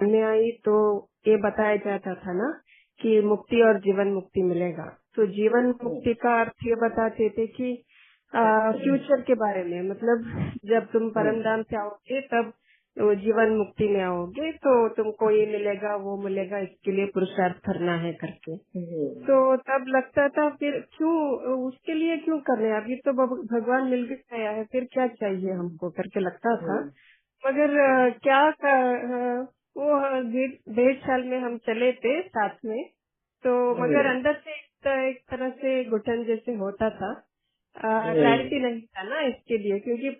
में आई तो ये बताया जाता था ना कि मुक्ति और जीवन मुक्ति मिलेगा। तो जीवन मुक्ति का अर्थ ये बताते थे कि फ्यूचर के बारे में, मतलब जब तुम परम धाम से आओगे तब तो जीवन मुक्ति में आओगे तो तुमको ये मिलेगा वो मिलेगा, इसके लिए पुरुषार्थ करना है करके। तो तब लगता था फिर क्यों उसके लिए क्यों कर रहे हैं, अभी तो भगवान मिल गया है, फिर क्या चाहिए हमको करके लगता था। मगर वो 1.5 साल में हम चले थे साथ में, तो मगर अंदर से एक तरह से घुटन जैसे होता था, क्लैरिटी नहीं था ना इसके लिए, क्योंकि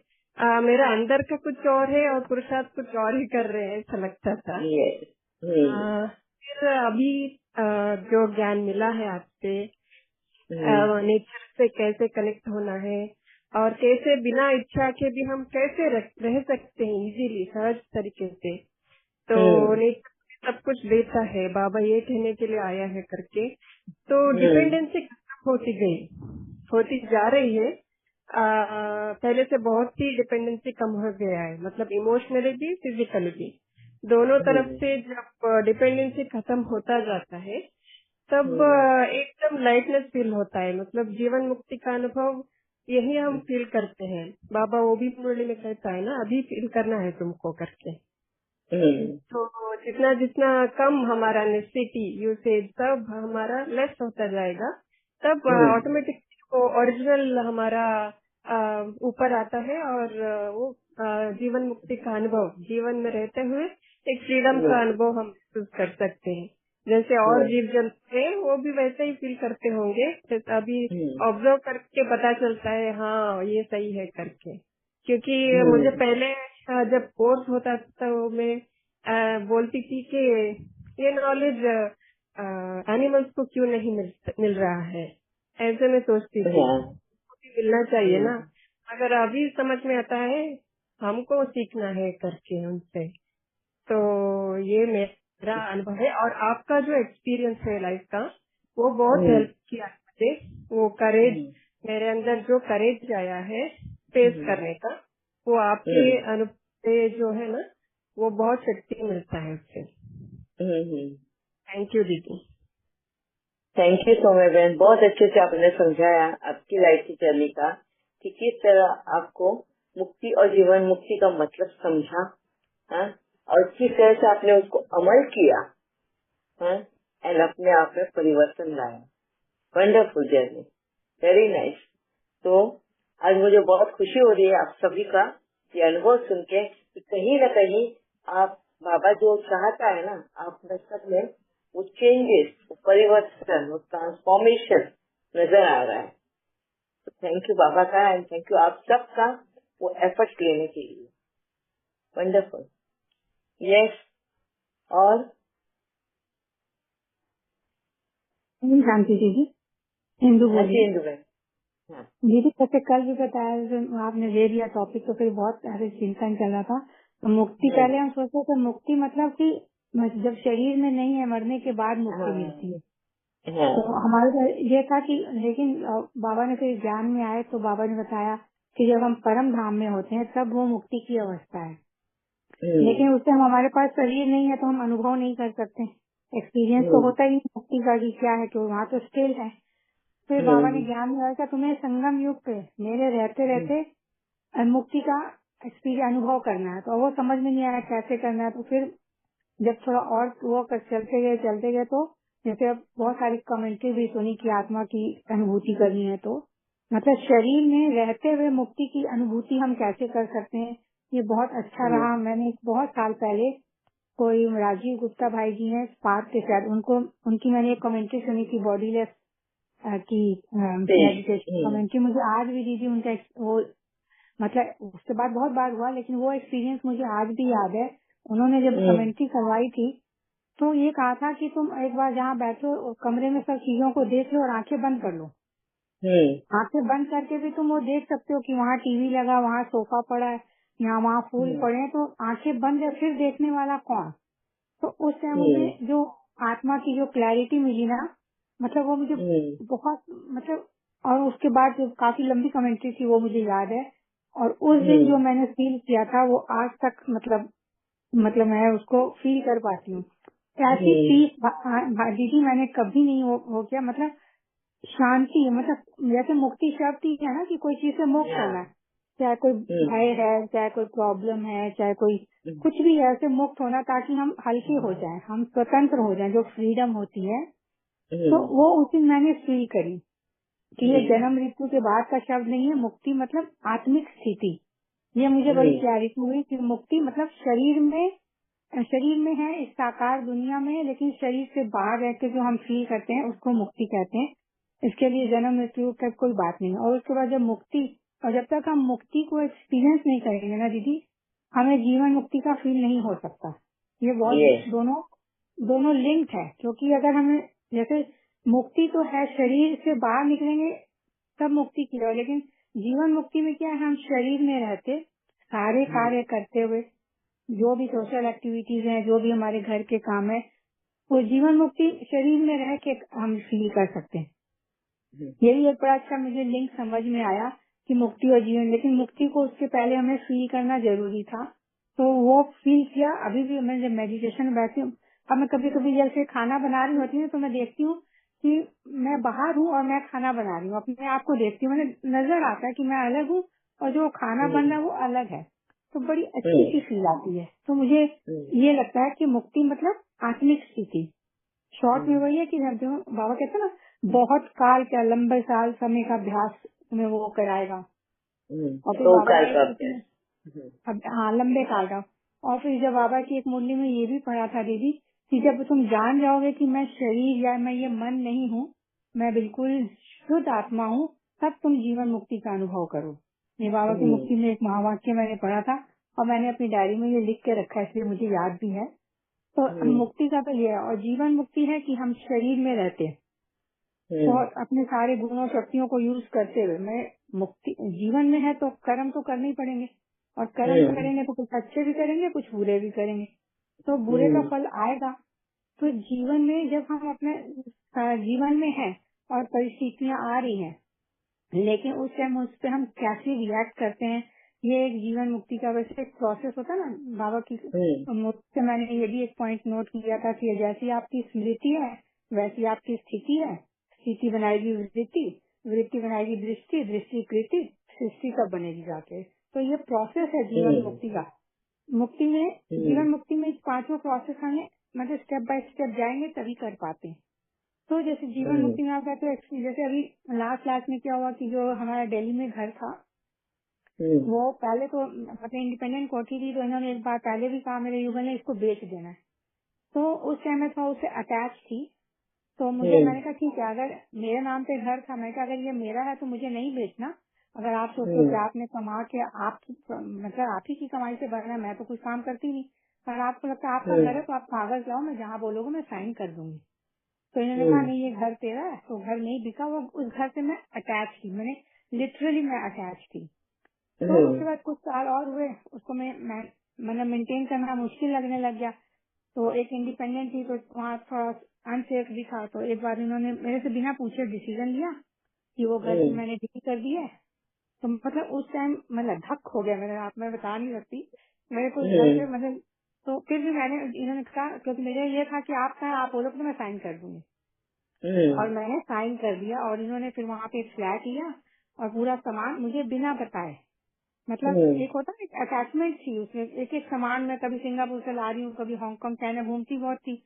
मेरा अंदर का कुछ और है और पुरुषार्थ कुछ और ही कर रहे हैं, ऐसा लगता था। फिर अभी जो ज्ञान मिला है आपसे, नेचर से कैसे कनेक्ट होना है और कैसे बिना इच्छा के भी हम कैसे रह सकते हैं इजीली, सहज तरीके से, तो नेचर सब कुछ देता है। बाबा ये कहने के लिए आया है करके, तो डिपेंडेंसी खत्म होती जा रही है। पहले से बहुत ही डिपेंडेंसी कम हो गया है, मतलब इमोशनली भी फिजिकली भी, दोनों तरफ से जब डिपेंडेंसी खत्म होता जाता है तब एकदम लाइटनेस फील होता है, मतलब जीवन मुक्ति का अनुभव यही हम फील करते हैं। बाबा वो भी मुरली में कहता है ना, अभी फील करना है तुमको करके। तो जितना जितना कम हमारा नेसेसिटी यूसेज सब हमारा लेस होता जाएगा, तब ऑटोमेटिक वो ओरिजिनल हमारा ऊपर आता है और वो जीवन मुक्ति का अनुभव, जीवन में रहते हुए एक फ्रीडम का अनुभव हम महसूस कर सकते हैं। जैसे और जीव जंतु है वो भी वैसे ही फील करते होंगे, जैसे अभी ऑब्जर्व करके पता चलता है हाँ ये सही है करके। क्योंकि मुझे पहले जब कोर्स होता था तो मैं बोलती थी कि ये नॉलेज एनिमल्स को क्यों नहीं मिल रहा है, ऐसे मैं सोचती थी, मिलना चाहिए ना। अगर अभी समझ में आता है हमको सीखना है करके उनसे। तो ये मेरा अनुभव है और आपका जो एक्सपीरियंस है लाइफ का वो बहुत हेल्प किया मुझे। वो करेज, मेरे अंदर जो करेज आया है फेस करने का, वो आपके अनुभव से जो है ना वो बहुत शक्ति मिलता है उससे। थैंक यू दीदी। थैंक यू सो मच बहन, बहुत अच्छे से आपने समझाया आपकी लाइफ की जर्नी का कि किस तरह आपको मुक्ति और जीवन मुक्ति का मतलब समझा, और किस तरह से आपने उसको अमल किया एंड अपने आप में परिवर्तन लाया। Wonderful journey, very nice. तो आज मुझे बहुत खुशी हो रही है आप सभी का ये अनुभव सुन के कि कहीं न कहीं आप बाबा जो चाहता है ना आप में सब में वो चेंजेस, वो परिवर्तन, वो ट्रांसफॉर्मेशन नजर आ रहा है। तो थैंक यू बाबा का एंड थैंक यू आप सबका वो एफर्ट लेने के लिए। वंडरफुल। यस, और शांति दीदी, हिंदू बोलिए। हिंदू बहन। दीदी जैसे कल भी बताया आपने ले लिया टॉपिक, तो फिर बहुत सारे चिंतन चल रहा था। तो मुक्ति पहले हम सोचते थे मुक्ति मतलब कि जब शरीर में नहीं है मरने के बाद मुक्ति मिलती है। तो हमारा ये था कि लेकिन बाबा ने फिर ज्ञान में आए तो बाबा ने बताया कि जब हम परम धाम में होते हैं तब वो मुक्ति की अवस्था है, लेकिन उस टाइम हमारे पास शरीर नहीं है तो हम अनुभव नहीं कर सकते। एक्सपीरियंस तो होता ही मुक्ति का कि क्या है कि वहाँ तो स्टिल है। फिर बाबा ने ज्ञान में आया तुम्हें संगम युग पे मेरे रहते रहते मुक्ति का एक्सपीरियंस अनुभव करना है। तो वो समझ में नहीं आया कैसे करना है। तो फिर जब थोड़ा और वो चलते गए तो जैसे अब बहुत सारी कमेंट्री भी सुनी कि आत्मा की अनुभूति करनी है, तो मतलब शरीर में रहते हुए मुक्ति की अनुभूति हम कैसे कर सकते हैं, ये बहुत अच्छा रहा। मैंने बहुत साल पहले कोई राजीव गुप्ता भाई जी हैं स्पार्क के साथ, उनकी मैंने एक कमेंट्री सुनी थी बॉडीलेस की मेडिटेशन कमेंट्री। मुझे आज भी दीदी उनका वो मतलब उसके बाद बहुत बार हुआ लेकिन वो एक्सपीरियंस मुझे आज भी याद है। उन्होंने जब कमेंट्री करवाई थी तो ये कहा था कि तुम एक बार जहाँ बैठो कमरे में सब चीजों को देख लो और आंखें बंद कर लो। आंखें बंद करके भी तुम वो देख सकते हो कि वहाँ टीवी लगा, वहाँ सोफा पड़ा है, यहाँ वहाँ फूल पड़े हैं, तो आंखें बंद है फिर देखने वाला कौन। तो उस टाइम मुझे जो आत्मा की जो क्लैरिटी मिली ना, मतलब वो मुझे बहुत मतलब, और उसके बाद जो काफी लंबी कमेंट्री थी वो मुझे याद है। और उस दिन जो मैंने फील किया था वो आज तक मतलब मतलब मैं उसको फील कर पाती हूँ। ऐसी पीस दीदी मैंने कभी नहीं हो किया, मतलब शांति, मतलब जैसे मुक्ति शब्द ही है ना कि कोई चीज से मुक्त होना है, चाहे कोई भय है, चाहे कोई प्रॉब्लम है, चाहे कोई कुछ भी है, ऐसे मुक्त होना ताकि हम हल्के हो जाएं, हम स्वतंत्र हो जाएं, जो फ्रीडम होती है। तो वो उस दिन मैंने फील करी कि ये जन्म मृत्यु के बाद का शब्द नहीं है, मुक्ति मतलब आत्मिक स्थिति। ये मुझे बड़ी क्लैरिटी हुई कि मुक्ति मतलब शरीर में है, इस साकार दुनिया में, लेकिन शरीर से बाहर रह के जो हम फील करते हैं उसको मुक्ति कहते हैं। इसके लिए जन्म मृत्यु का कोई बात नहीं है। और उसके बाद जब मुक्ति, और जब तक हम मुक्ति को एक्सपीरियंस नहीं करेंगे ना दीदी, हमें जीवन मुक्ति का फील नहीं हो सकता। ये बहुत दोनों लिंक्ड है, क्योंकि अगर हमें जैसे मुक्ति तो है शरीर से बाहर निकलेंगे तब मुक्ति की है, लेकिन जीवन मुक्ति में क्या है, हम शरीर में रहते सारे कार्य करते हुए, जो भी सोशल एक्टिविटीज हैं, जो भी हमारे घर के काम है, वो जीवन मुक्ति शरीर में रह के हम फील कर सकते हैं। यही एक बड़ा अच्छा मुझे लिंक समझ में आया कि मुक्ति और जीवन, लेकिन मुक्ति को उसके पहले हमें फील करना जरूरी था, तो वो फील किया। अभी भी मैं जब मेडिटेशन में बैठती हूँ, अब मैं कभी कभी जैसे खाना बना रही होती हूँ तो मैं देखती हूँ कि मैं बाहर हूँ और मैं खाना बना रही हूँ, अपने आप को देखती हूँ, मैंने नजर आता है कि मैं अलग हूँ और जो खाना बन रहा है वो अलग है, तो बड़ी अच्छी सी फील आती है। तो मुझे ये लगता है कि मुक्ति मतलब आत्मिक स्थिति। शॉर्ट में वही है कि जो बाबा कहते हैं ना, बहुत काल क्या लंबे साल समय का अभ्यास तुम्हें वो कराएगा। और फिर बाबा हाँ लंबे काल का। और फिर जब बाबा की एक मुरली में ये भी पढ़ा था दीदी कि जब तुम जान जाओगे कि मैं शरीर या मैं ये मन नहीं हूँ, मैं बिल्कुल शुद्ध आत्मा हूँ, तब तुम जीवन मुक्ति का अनुभव करो। ये बाबा की मुक्ति में एक महावाक्य मैंने पढ़ा था और मैंने अपनी डायरी में ये लिख के रखा है, इसलिए मुझे याद भी है। तो मुक्ति का तो ये है, और जीवन मुक्ति है कि हम शरीर में रहते हैं और अपने सारे गुणों शक्तियों को यूज करते हुए, मैं मुक्ति जीवन में है तो कर्म तो करने ही पड़ेंगे, और कर्म करेंगे तो कुछ अच्छे भी करेंगे, कुछ बुरे भी करेंगे, तो बुरे का फल आएगा। तो जीवन में जब हम अपने जीवन में है और परिस्थितियां आ रही हैं, लेकिन उस टाइम उस पर हम कैसे रिएक्ट करते हैं, ये एक जीवन मुक्ति का वैसे एक प्रोसेस होता है ना। बाबा की मुक्ति से मैंने ये भी एक पॉइंट नोट किया था कि जैसी आपकी स्मृति है वैसी आपकी स्थिति है, स्थिति बनाएगी वृत्ति, वृत्ति बनाएगी दृष्टि, दृष्टि कृति, सृष्टि कब बनेगी जाके। तो ये प्रोसेस है जीवन मुक्ति का। मुक्ति में जीवन मुक्ति में पांचों प्रोसेस हमें मतलब स्टेप बाय स्टेप जाएंगे तभी कर पाते हैं। तो जैसे जीवन मुक्ति में आप कहते हो, जैसे अभी लास्ट में क्या हुआ कि जो हमारा दिल्ली में घर था वो पहले तो मतलब इंडिपेंडेंट कोठी थी, तो इन्होंने एक बार पहले भी कहा मेरे युगल ने इसको बेच देना है। तो उस टाइम में थोड़ा उससे अटैच थी, तो मुझे मैंने कहा ठीक है, अगर मेरे नाम पे घर था, मैं कहा अगर ये मेरा है तो मुझे नहीं बेचना। अगर आप सोचो कि आपने कमा के आप मतलब आप ही की कमाई से भरना, मैं तो कुछ काम करती नहीं, अगर आपको लगता है आपका घर है तो आप कागज लाओ, मैं जहाँ बोलोगे मैं साइन कर दूंगी। तो इन्होंने कहा नहीं ये घर तेरा है, तो घर नहीं बिका। वो उस घर से मैं अटैच थी, मैंने लिटरली मैं अटैच थी। तो उसके बाद कुछ साल और हुए, उसको मैंने मेंटेन करना मुश्किल लगने लग गया। तो एक इंडिपेंडेंट थी, तो वहाँ थोड़ा अनसेफ भी था। तो एक बार इन्होंने मेरे से बिना पूछे डिसीजन लिया कि वो घर मैंने डील कर दिया है। तो मतलब उस टाइम मतलब धक हो गया मेरे, आप मैं बता नहीं सकती मेरे को घर से मतलब। तो फिर भी मैंने, इन्होंने कहा, क्योंकि मेरा ये था कि आप कहा आप बोलो तो मैं साइन कर दूंगी, और मैंने साइन कर दिया। और इन्होंने फिर वहाँ पे एक फ्लैट लिया और पूरा सामान मुझे बिना बताए, मतलब एक होता है अटैचमेंट थी उसमें, एक एक सामान में कभी सिंगापुर से ला रही हूँ, कभी हांगकांग चाइना घूमती बहुत थी।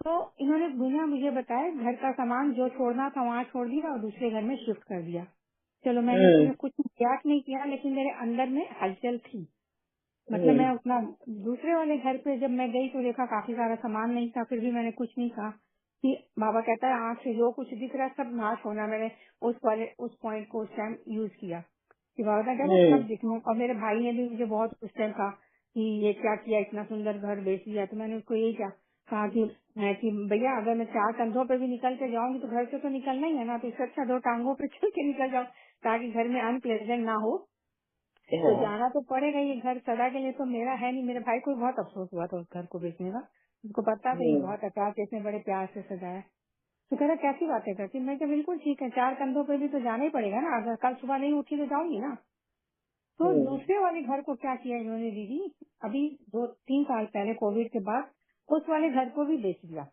तो इन्होंने बिना मुझे बताए घर का सामान जो छोड़ना था वहाँ छोड़ दिया और दूसरे घर में शिफ्ट कर दिया। चलो मैंने इसमें कुछ रिएक्ट नहीं किया, लेकिन मेरे अंदर में हलचल थी। मतलब मैं अपना दूसरे वाले घर पे जब मैं गई तो देखा काफी सारा सामान नहीं था, फिर भी मैंने कुछ नहीं कहा कि बाबा कहता है आँख से जो कुछ दिख रहा है सब नाश होना। मैंने उस पॉइंट को उस टाइम यूज किया कि बाबा का कहता है सब दिखना। और मेरे भाई ने भी मुझे बहुत उस टाइम कहा कि ये क्या किया, इतना सुंदर घर बेच दिया। तो मैंने उसको यही कहा कि भैया अगर मैं 4 कंधों पे भी निकल के जाऊंगी तो घर से तो निकलना ही है ना, तो इससे अच्छा 2 टांगों पे चल के निकल जाऊँ ताकि घर में अनप्लेजेंट ना हो। तो जाना तो पड़ेगा, ये घर सदा के लिए तो मेरा है नहीं। मेरे भाई को बहुत अफसोस हुआ था उस घर को बेचने का, उसको पता था ये बहुत अचार इसने बड़े प्यार से सजाया। तो कह रहा कैसी बातें करती, मैं क्या बिल्कुल ठीक है, 4 कंधों पे भी तो जाना ही पड़ेगा ना, अगर कल सुबह नहीं उठी तो जाऊंगी ना। तो दूसरे वाले घर को क्या किया इन्होंने दीदी, अभी 2-3 साल पहले कोविड के बाद उस वाले घर को भी बेच दिया।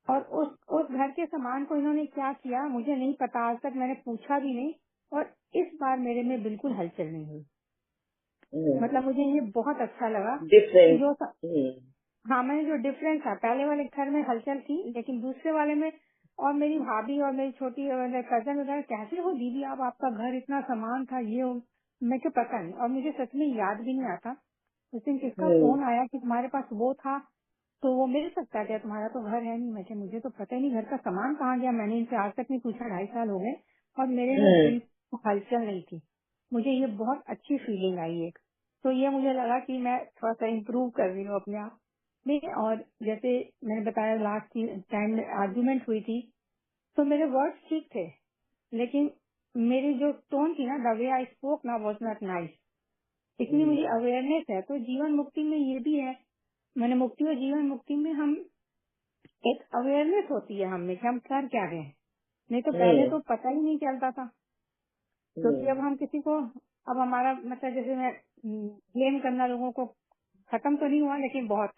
और उस घर के सामान को इन्होंने क्या किया मुझे नहीं पता, आज तक मैंने पूछा भी नहीं। और इस बार मेरे में बिल्कुल हलचल नहीं हुई। मतलब मुझे ये बहुत अच्छा लगा जो हाँ, मैंने जो डिफरेंस था, पहले वाले घर में हलचल थी लेकिन दूसरे वाले में, और मेरी भाभी और मेरी छोटी कजन वगैरह कैसे हो दीदी आप, आपका घर इतना सामान था ये हो, मैं क्या पता नहीं। और मुझे सच में याद भी नहीं आता उस दिन किसका फोन आया कि तुम्हारे पास वो था, तो वो मिल सकता है क्या, तुम्हारा तो घर है नहीं। मैं मुझे तो पता ही नहीं घर का सामान कहाँ गया, मैंने इनसे आज तक नहीं पूछा, 2.5 साल हो गए। और मेरे में बिल्कुल हलचल नहीं थी। मुझे ये बहुत अच्छी फीलिंग आई एक। तो ये मुझे लगा कि मैं थोड़ा सा इम्प्रूव कर रही हूँ अपने आप में। और जैसे मैंने बताया लास्ट टाइम आर्ग्यूमेंट हुई थी तो मेरे वर्ड्स ठीक थे लेकिन मेरी जो टोन थी ना, द वे आई स्पोक ना वाज नॉट नाइस। इतनी मुझे अवेयरनेस है। तो जीवन मुक्ति में ये भी है, मैंने मुक्ति और जीवन मुक्ति में हम एक अवेयरनेस होती है हमें कि हम कर क्या रहे हैं। नहीं तो पहले तो पता ही नहीं चलता था। क्योंकि अब हम किसी को, अब हमारा मतलब जैसे मैं ब्लेम करना लोगों को खत्म तो नहीं हुआ लेकिन बहुत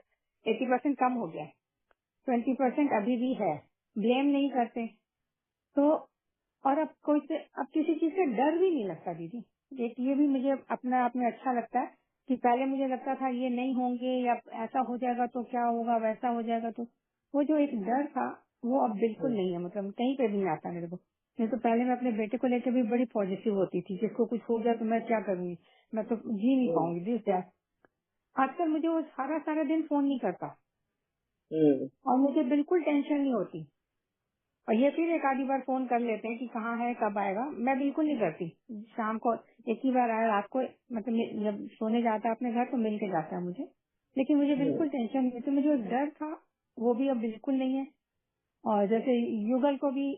80% कम हो गया, 20% अभी भी है, ब्लेम नहीं करते। तो और अब अब किसी चीज से डर भी नहीं लगता दीदी। एक ये भी मुझे अपने आप में अच्छा लगता है कि पहले मुझे लगता था ये नहीं होंगे या ऐसा हो जाएगा तो क्या होगा, वैसा हो जाएगा तो, वो जो एक डर था वो अब बिल्कुल नहीं है। मतलब कहीं पे भी नहीं आता मेरे को। नहीं तो पहले मैं अपने बेटे को लेकर भी बड़ी पॉजिटिव होती थी, जिसको कुछ हो गया तो मैं क्या करूंगी, मैं तो जी नहीं पाऊंगी दिस दैट। आजकल मुझे वो सारा सारा दिन फोन नहीं करता और मुझे बिल्कुल टेंशन नहीं होती। और ये फिर एक आधी बार फोन कर लेते हैं कि कहाँ है कब आएगा, मैं बिल्कुल नहीं करती। शाम को एक ही बार आया, रात को मतलब जब सोने जाता है अपने घर तो मिल के जाता है मुझे, लेकिन मुझे बिल्कुल टेंशन नहीं। तो मुझे जो डर था वो भी अब बिल्कुल नहीं है। और जैसे युगल को भी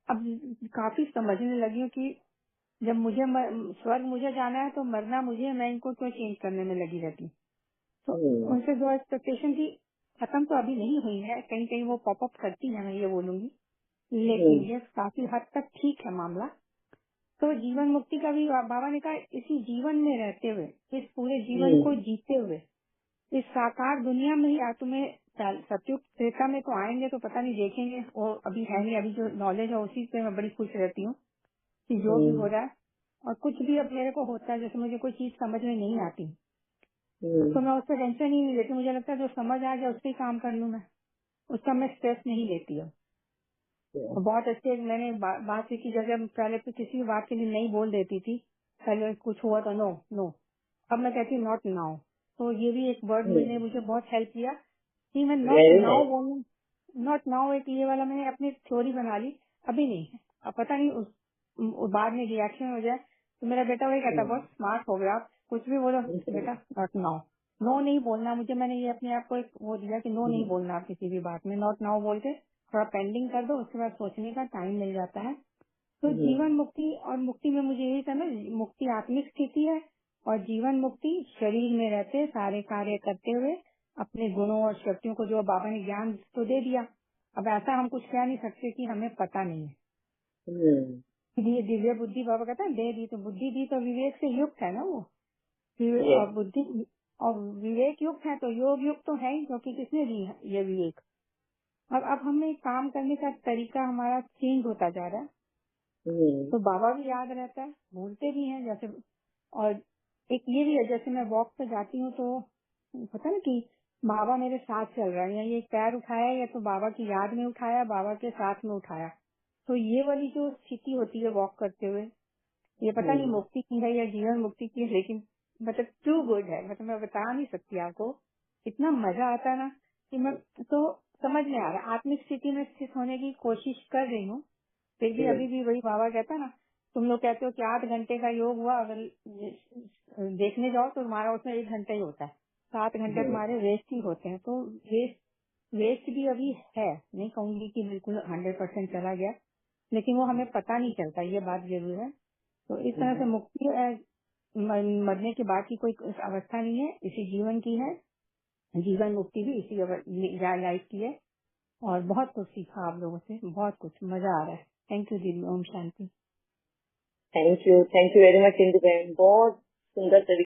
अब काफी समझने लगी हूँ कि जब मुझे स्वर्ग मुझे जाना है तो मरना मुझे, मैं इनको क्यों चेंज करने में लगी रहती। तो उनसे जो एक्सपेक्टेशन थी खत्म तो अभी नहीं हुई है, कहीं कहीं वो पॉपअप करती है, मैं ये बोलूंगी, लेकिन ये काफी हद तक ठीक है मामला। तो जीवन मुक्ति का भी बाबा ने कहा इसी जीवन में रहते हुए, इस पूरे जीवन को जीते हुए, इस साकार दुनिया में ही तुम्हें सत्युग त्रेता में तो आएंगे तो पता नहीं देखेंगे, वो अभी है नहीं। अभी जो नॉलेज है उसी से मैं बड़ी खुश रहती हूँ कि जो भी हो रहा है। और कुछ भी अब मेरे को होता है, जैसे मुझे कोई चीज समझ में नहीं आती तो मैं उससे टेंशन ही नहीं लेती। मुझे लगता है जो समझ आ गया उस पर काम कर लूँ मैं, उसका मैं स्ट्रेस नहीं लेती हूँ। बहुत अच्छे मैंने बात सीखी, जैसे पहले तो किसी बात के लिए नहीं बोल देती थी, पहले कुछ हुआ तो नो नो, अब मैं कहती हूँ नॉट नाउ। तो ये भी एक वर्ड मैंने मुझे बहुत हेल्प किया कि मैं नॉट नाउ बोलूँ। नॉट नाउ एक ये वाला मैंने अपनी थ्योरी बना ली, अभी नहीं। अब पता नहीं बाद में रिएक्शन हो जाए। तो मेरा बेटा वही कहता बहुत स्मार्ट हो गया आप, कुछ भी बोलो बेटा नॉट नाउ, नो नहीं बोलना मुझे। मैंने ये अपने आप को एक वो दिया कि नो नहीं बोलना आप किसी भी बात में, नॉट नाउ बोल के थोड़ा पेंडिंग कर दो, उसके बाद सोचने का टाइम मिल जाता है। तो जीवन मुक्ति और मुक्ति में मुझे यही समझ, मुक्ति आत्मिक स्थिति है और जीवन मुक्ति शरीर में रहते सारे कार्य करते हुए अपने गुणों और शक्तियों को, जो बाबा ने ज्ञान तो दे दिया, अब ऐसा हम कुछ कह नहीं सकते कि हमें पता नहीं है। ये दिव्य बुद्धि बाबा कहता है दे दी, तो बुद्धि दी तो विवेक से युक्त है ना वो, और बुद्धि और विवेक युक्त है तो योग युक्त तो है ही, क्योंकि किसने दी है ये विवेक। और अब हमें काम करने का तरीका हमारा चेंज होता जा रहा है। तो बाबा भी याद रहता है, भूलते भी हैं जैसे। और एक ये भी है, जैसे मैं वॉक पे जाती हूँ तो पता ना कि बाबा मेरे साथ चल रहा है, या ये पैर उठाया या तो बाबा की याद में उठाया, बाबा के साथ में उठाया। तो ये वाली जो स्थिति होती है वॉक करते हुए, ये पता नहीं मुक्ति की है या जीवन मुक्ति की है, लेकिन मतलब टू गुड है। मतलब मैं बता नहीं सकती आपको, इतना मजा आता है ना कि मैं तो समझ में आ रहा है। आत्मिक स्थिति में स्थित होने की कोशिश कर रही हूँ, फिर भी अभी भी वही बाबा कहता है ना, तुम लोग कहते हो कि 8 घंटे का योग हुआ, अगर देखने जाओ तो तुम्हारा उसमें 1 घंटा ही होता है, 7 घंटे तुम्हारे वेस्ट ही होते हैं। तो वेस्ट भी अभी है, नहीं कहूंगी कि बिल्कुल 100% चला गया, लेकिन वो हमें पता नहीं चलता, ये बात जरूर है। तो इस तरह से मुक्ति मरने के बाद की कोई अवस्था नहीं है, इसी जीवन की है। जीवन मुक्ति भी इसी लाइफ की है। और बहुत कुछ सीखा आप लोगों से, बहुत कुछ मजा आ रहा है। थैंक यू दीदी, ओम शांति। Thank you very much Indu बहन, बहुत सुंदर तरीके